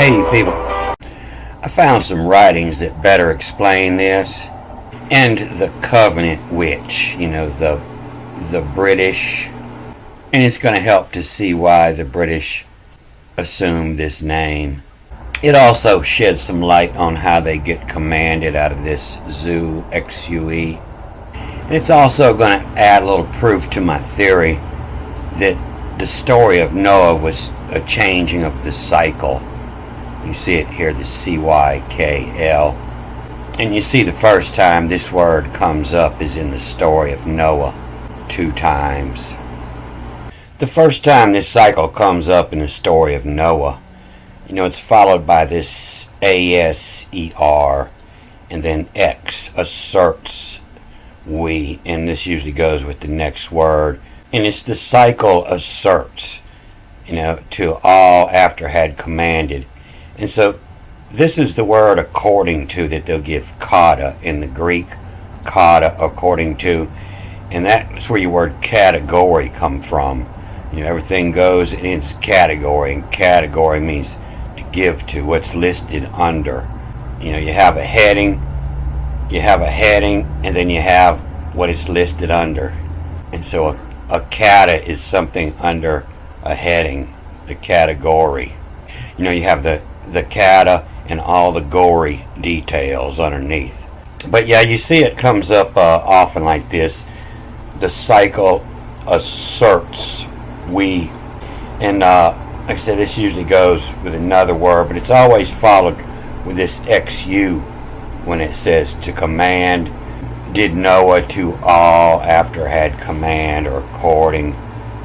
Hey people, I found some writings that better explain this, and the covenant witch, the British, and it's going to help to see why the British assumed this name. It also sheds some light on how they get commanded out of this zoo, XUE. And it's also going to add a little proof to my theory that the story of Noah was a changing of the cycle. You see it here, the CYKL. And you see the first time this word comes up is in the story of Noah 2 times. The first time this cycle comes up in the story of Noah, it's followed by this ASER and then X, asserts we, and this usually goes with the next word. And it's the cycle asserts, to all after had commanded. And so this is the word according to that they'll give kata in the Greek, kata according to, and that's where your word category come from. Everything goes in its category, and category means to give to, what's listed under. You have a heading, and then you have what it's listed under. And so a kata is something under a heading, the category. You have the kata and all the gory details underneath. But yeah, you see it comes up often like this. The cycle asserts we. And like I said, this usually goes with another word, but it's always followed with this XU when it says to command. Did Noah to all after had command, or according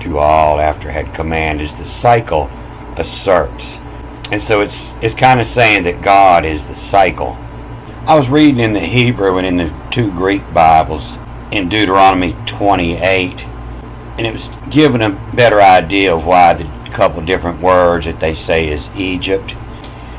to all after had command, is the cycle asserts. And so it's kind of saying that God is the cycle. I was reading in the Hebrew and in the 2 Greek Bibles in Deuteronomy 28, and it was giving a better idea of why the couple different words that they say is Egypt.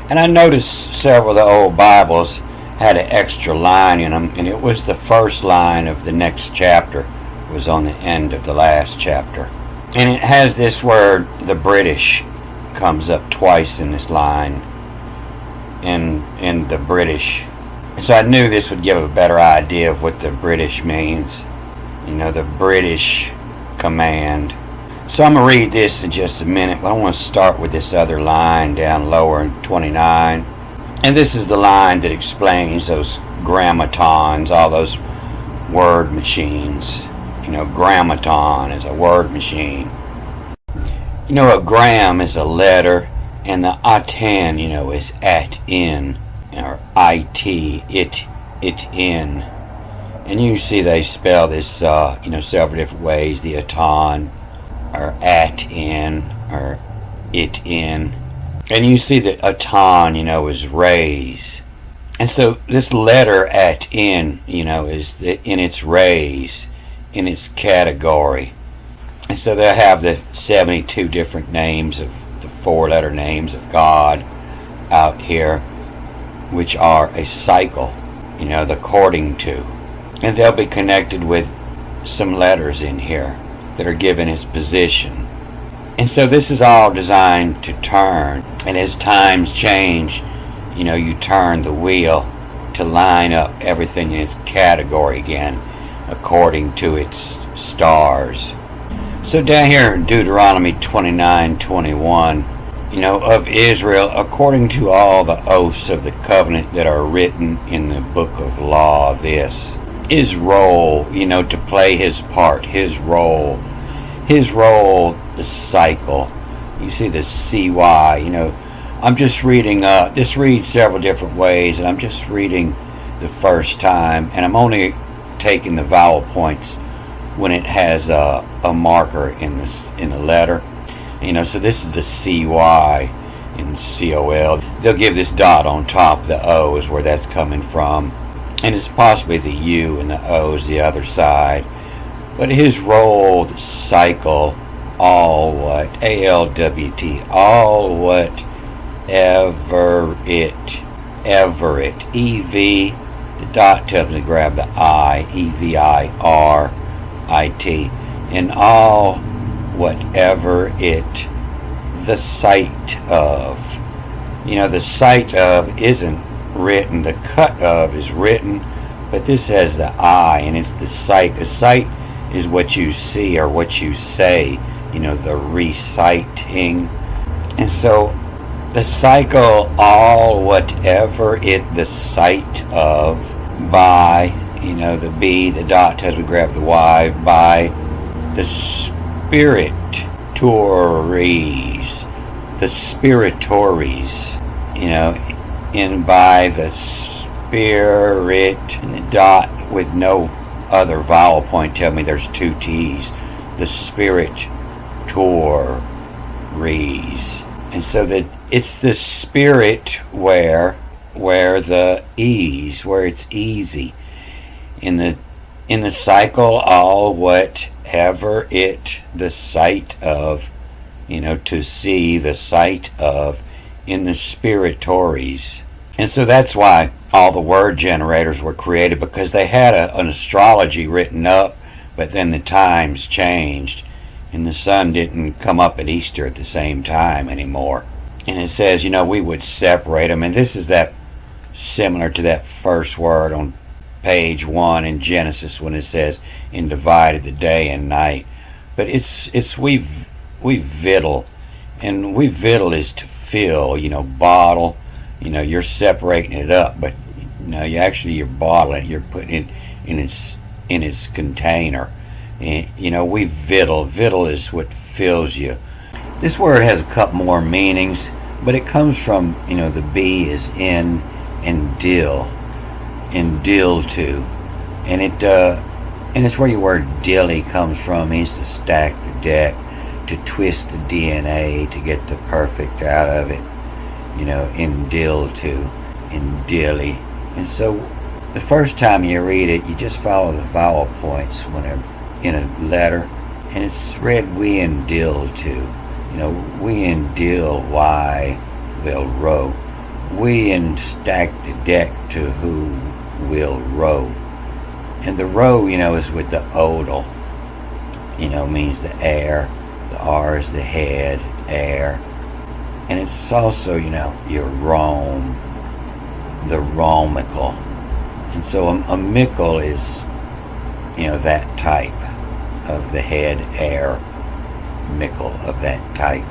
And I noticed several of the old Bibles had an extra line in them, and it was the first line of the next chapter. It was on the end of the last chapter. And it has this word, the British, comes up twice in this line, in the British. So I knew this would give a better idea of what the British means. The British command. So I'm going to read this in just a minute, but I want to start with this other line down lower in 29. And this is the line that explains those grammatons, all those word machines. Grammaton is a word machine. A gram is a letter, and the atan, is at in, or it in. And you see they spell this, several different ways. The atan, or at in, or it in. And you see that atan, is raise. And so this letter at in, is in its raise, in its category. And so they'll have the 72 different names of the 4-letter names of God out here, which are a cycle, the according to. And they'll be connected with some letters in here that are given its position. And so this is all designed to turn. And as times change, you turn the wheel to line up everything in its category again, according to its stars. So down here in Deuteronomy 29:21, of Israel, according to all the oaths of the covenant that are written in the book of law, this, his role, to play his part, his role, the cycle. You see the CY, I'm just reading, this reads several different ways, and I'm just reading the first time, and I'm only taking the vowel points when it has a marker in the letter. So this is the CY in COL. They'll give this dot on top. The O is where that's coming from. And it's possibly the U and the O is the other side. But his role, the cycle, all what, ALWT, all what, ever it, EV, the dot tells me to grab the I, EVIRIT, in all whatever it, the sight of, The sight of isn't written, the cut of is written, but this has the I, and it's the sight. The sight is what you see or what you say, the reciting. And so the cycle, all whatever it the sight of, by, the B, the dot as we grab the Y, by the spiritories, and by the spirit, and the dot with no other vowel point tell me there's two T's, the spiritories. And so that it's the spirit where the ease, where it's easy. In the cycle, all whatever it the sight of, to see the sight of, in the spiritories. And so that's why all the word generators were created, because they had an astrology written up, but then the times changed, and the sun didn't come up at Easter at the same time anymore. And it says, we would separate them, and this is that similar to that first word on page 1 in Genesis when it says, and divided the day and night. But it's we victual, and we victual is to fill, bottle. You're separating it up, but you're bottling it, you're putting it in its container. And, we victual. Victual is what fills you. This word has a couple more meanings, but it comes from, the B is in and deal to, and it's where your word dilly comes from. It means to stack the deck, to twist the DNA to get the perfect out of it, in dilly. And so the first time you read it, you just follow the vowel points when they're in a letter, and it's read we in dill to, we in dill why will row, we in stack the deck to who will row. And the row, is with the odal, means the air. The R is the head, air. And it's also, your Rome, the Romical. And so a mickle is, that type of the head, air, mickle, of that type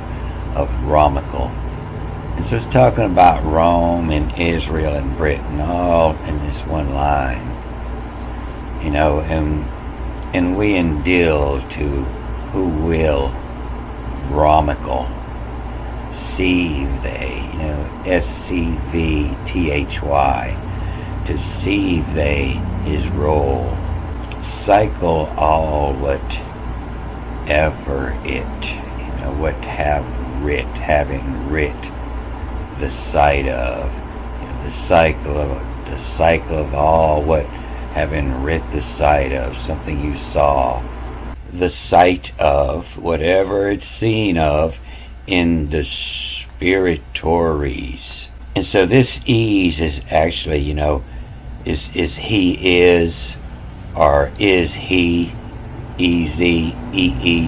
of Romical. And so it's talking about Rome and Israel and Britain all in this one line. And we endeal to who will Romical. Sieve they, SCVTHY. To sieve they his role. Cycle all whatever it, what have writ, having writ, the sight of, the cycle of all what having writ the sight of, something you saw, the sight of whatever it's seen of in the spiritories. And so this ease is actually, is he is, or is he, easy,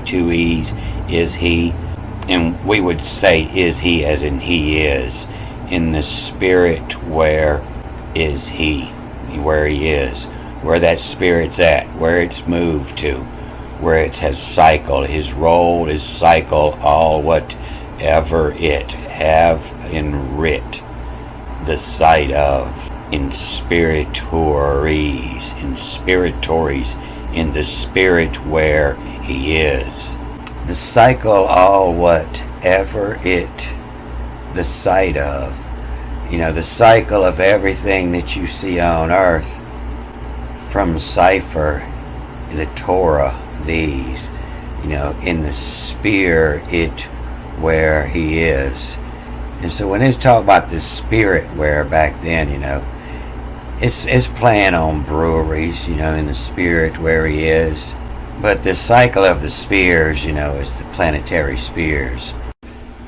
two e's, is he. And we would say is he as in he is, in the spirit where is he, where he is, where that spirit's at, where it's moved to, where it has cycled. His role is cycle all whatever it have in writ, the sight of, in spiritories, in the spirit where he is. The cycle all whatever it, the sight of, the cycle of everything that you see on earth, from cipher, the Torah, these, in the spirit where he is. And so when it's talking about the spirit where back then, it's playing on breweries, in the spirit where he is. But the cycle of the spheres, is the planetary spheres.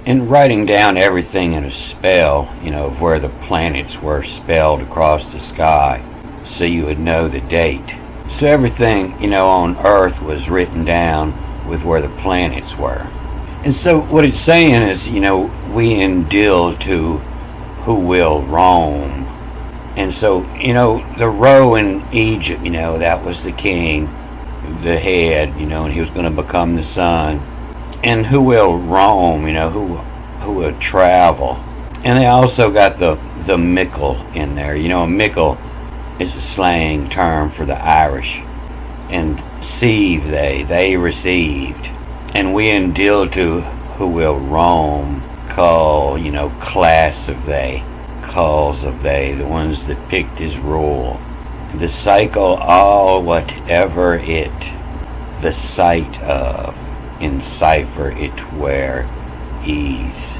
And writing down everything in a spell, of where the planets were spelled across the sky, so you would know the date. So everything, on Earth was written down with where the planets were. And so what it's saying is, we endeal to who will roam. And so, the Ro in Egypt, that was the king, the head, and he was going to become the son. And who will roam, who will travel. And they also got the mickle in there. A mickle is a slang term for the Irish. And sieve they received. And we in Diltu, who will roam, call, class of they, calls of they, the ones that picked his rule. The cycle all whatever it, the sight of, encipher it where ease.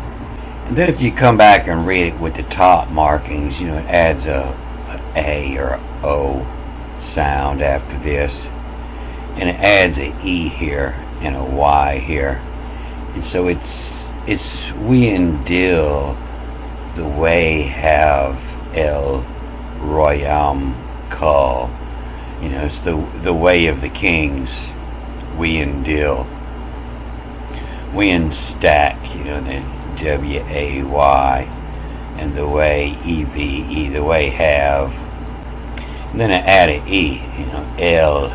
And then if you come back and read it with the top markings, it adds a or a O sound after this. And it adds a E here and a Y here. And so it's we in Dil the way have El Royam call. It's the way of the kings. We in Dil. We in stack, the W-A-Y, and the way E-V-E, the way have. And then I add an E, L,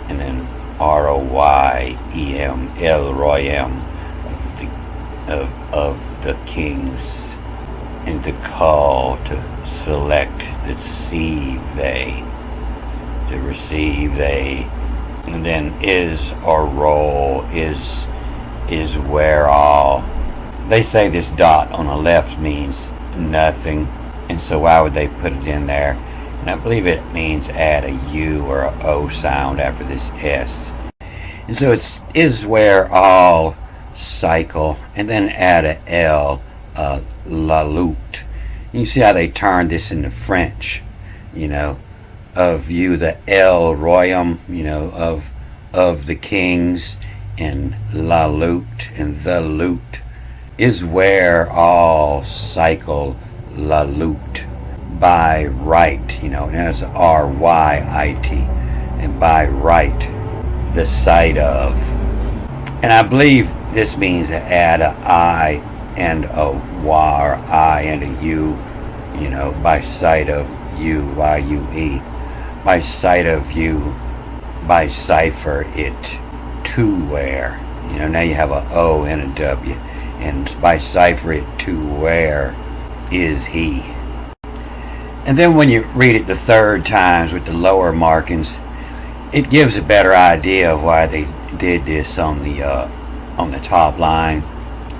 and then R-O-Y-E-M, El Royam, of the kings, and to call, to select, to receive they, and then is or roll is where all. They say this dot on the left means nothing, and so why would they put it in there? And I believe it means add a U or a O sound after this S. And so it is where all cycle, and then add a L, la lutte. You see how they turned this into French, of you, the El Royam, of the kings, and la lutte, and the lute is where all cycle la lutte by right, and that's R-Y-I-T, and by right, the sight of. And I believe this means to add a I and a Y, or I and a U, by sight of you, Y-U-E, by sight of you, by cipher it to where, now you have a O and a W, and by cipher it to where is he. And then when you read it the third times with the lower markings, it gives a better idea of why they did this on the top line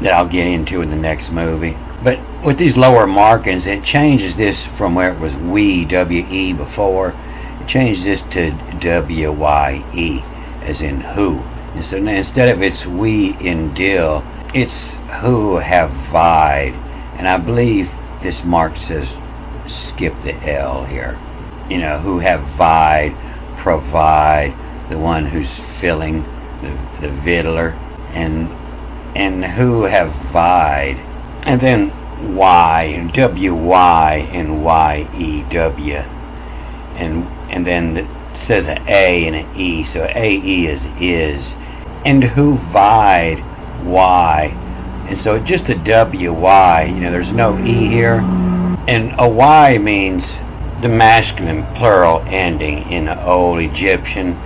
that I'll get into in the next movie. But with these lower markings, it changes this from where it was we, W-E before. It changes this to W-Y-E, as in who. And so instead of it's we in Dil, it's who have vied. And I believe this mark says skip the L here. Who have vied, provide, the one who's filling, the vittler, and who have vied. And then Y, W-Y, and Y-E-W. And then it says an A and an E, so A-E is. And who vied, Y. And so just a W-Y, there's no E here. And a Y means the masculine plural ending in the old Egyptian,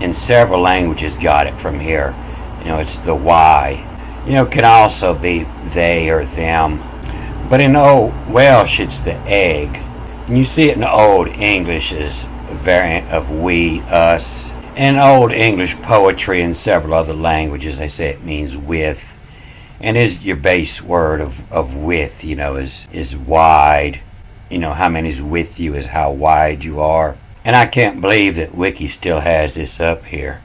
and several languages got it from here. It's the Y. Can also be they or them. But in Old Welsh, it's the egg. And you see it in Old English as a variant of we, us. In Old English poetry and several other languages, they say it means with. And is your base word of with, is wide. How many's with you is how wide you are. And I can't believe that Wiki still has this up here.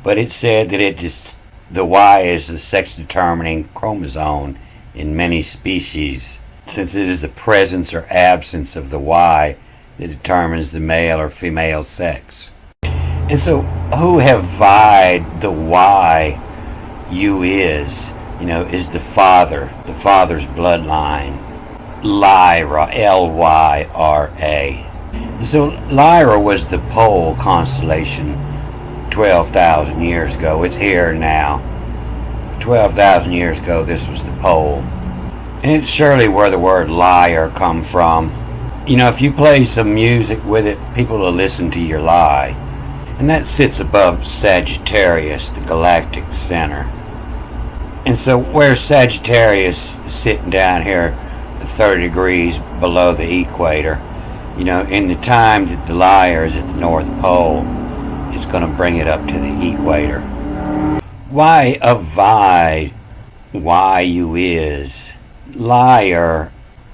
But it said that the Y is the sex-determining chromosome in many species, since it is the presence or absence of the Y that determines the male or female sex. And so, who have vied the Y you is the father's bloodline. Lyra, L-Y-R-A. So Lyra was the pole constellation 12,000 years ago. It's here now. 12,000 years ago, this was the pole. And it's surely where the word liar come from. You know, if you play some music with it, people will listen to your lie. And that sits above Sagittarius, the galactic center. And so where Sagittarius is sitting down here 30 degrees below the equator, you know, in the time that the liar is at the North Pole, it's going to bring it up to the equator. Why abide? Why you is? Liar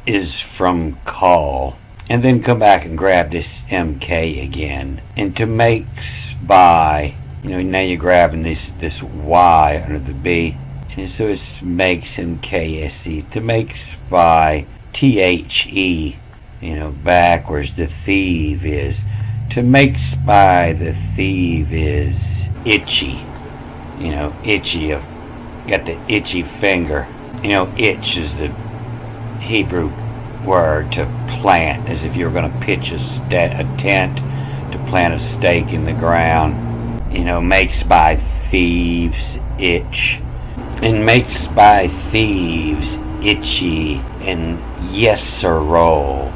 is from call. And then come back and grab this MK again. And to makes by, you know, now you're grabbing this Y under the B. And so it makes MKSE. To makes by THE, you know, backwards the thief is. To makes by the thief is itchy. You know, itchy. Got the itchy finger. You know, itch is the Hebrew word to plant, as if you were going to pitch a tent to plant a stake in the ground. You know, makes by thieves itch, and makes by thieves itchy, and yes sir roll.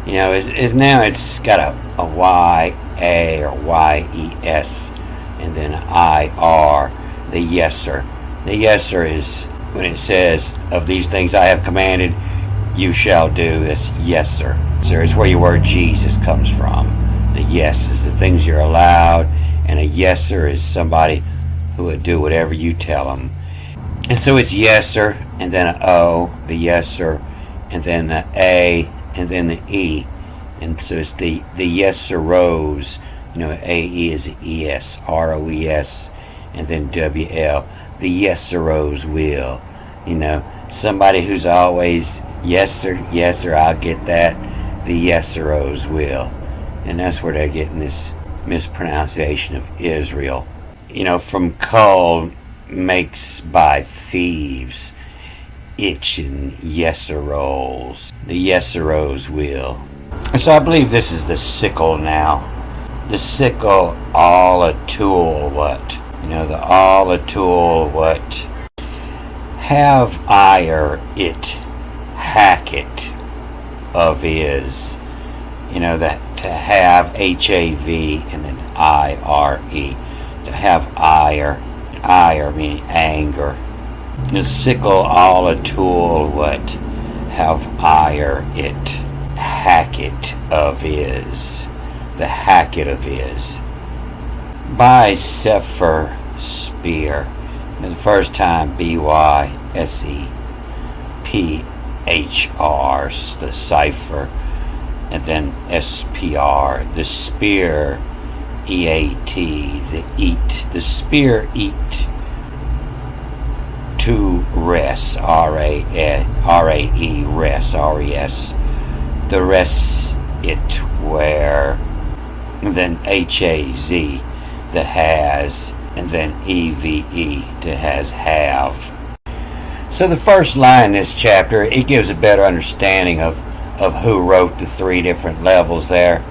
You know, is now it's got a Y-A or Y-E-S and then I-R, the yes sir. The yes sir is when it says, of these things I have commanded, you shall do this, yes sir. Sir is where your word Jesus comes from. The yes is the things you're allowed, and a yes sir is somebody who would do whatever you tell them. And so it's yes sir, and then an O, the yes sir, and then the A, and then the E. And so it's the yes sir rose, you know, A-E is E-S, R-O-E-S, and then W-L, the yes sir rose will. You know, somebody who's always yes sir, I'll get that, the yes sir rose will. And that's where they're getting this mispronunciation of Israel. You know, from cull, makes by thieves, itching yeseros, the yeseros will. And so I believe this is the sickle now. The sickle, all a tool, what? You know, the all a tool, what? Have ire it, hack it, of is. You know, that to have H-A-V and then I-R-E. To have ire meaning anger. The sickle, all a tool, what? Have ire it, hack it of is. The hack it of is. By Sefer, spear. And the first time B-Y-S-E-P-H-R, the cipher, and then S-P-R, the spear, E-A-T, the eat, the spear eat, to rest, R-A-E, rest, R-E-S, the rest it where, and then H-A-Z, the has, and then E-V-E, to has have. So the first line in this chapter, it gives a better understanding of who wrote the three different levels there.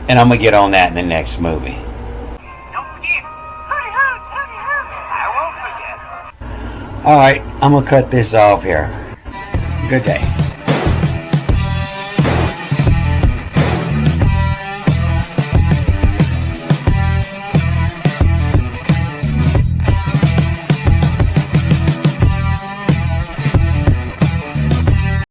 And I'm going to get on that in the next movie. Don't forget, hooty-hoo, tooty-hoo. I won't forget. Alright, I'm going to cut this off here. Good day.